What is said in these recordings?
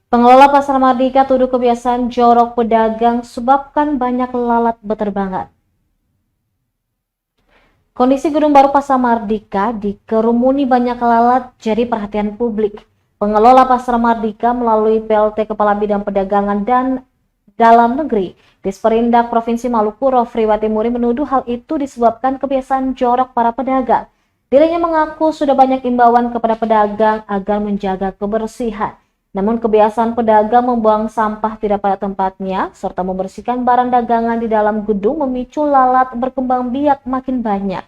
Pengelola Pasar Mardika tuduh kebiasaan jorok pedagang sebabkan banyak lalat berterbangan. Kondisi Gedung Baru Pasar Mardika dikerumuni banyak lalat jadi perhatian publik. Pengelola Pasar Mardika melalui PLT Kepala Bidang Perdagangan dan Dalam Negeri, Disperindak Provinsi Maluku, Rofriwati Muri menuduh hal itu disebabkan kebiasaan jorok para pedagang. Dirinya mengaku sudah banyak imbauan kepada pedagang agar menjaga kebersihan. Namun kebiasaan pedagang membuang sampah tidak pada tempatnya serta membersihkan barang dagangan di dalam gedung memicu lalat berkembang biak makin banyak.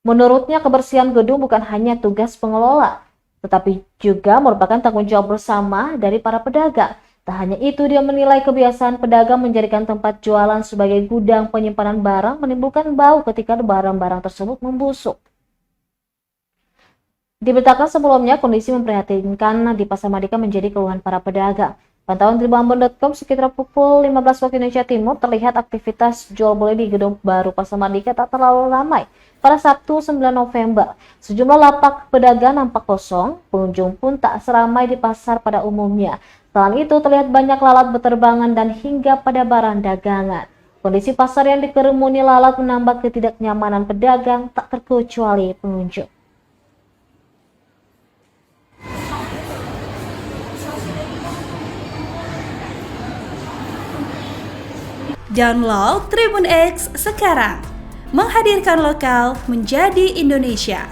Menurutnya kebersihan gedung bukan hanya tugas pengelola, tetapi juga merupakan tanggung jawab bersama dari para pedagang. Tak hanya itu, dia menilai kebiasaan pedagang menjadikan tempat jualan sebagai gudang penyimpanan barang menimbulkan bau ketika barang-barang tersebut membusuk. Diberitakan sebelumnya, kondisi memprihatinkan di Pasar Mardika menjadi keluhan para pedagang. Pantauan tribunbon.com sekitar pukul 15 waktu Indonesia Timur terlihat aktivitas jual beli di Gedung Baru Pasar Mardika tak terlalu ramai. Pada Sabtu 9 November, sejumlah lapak pedagang nampak kosong, pengunjung pun tak seramai di pasar pada umumnya. Selain itu, terlihat banyak lalat berterbangan dan hingga pada barang dagangan. Kondisi pasar yang dikerumuni lalat menambah ketidaknyamanan pedagang tak terkecuali pengunjung. Download Tribun X sekarang, menghadirkan lokal menjadi Indonesia.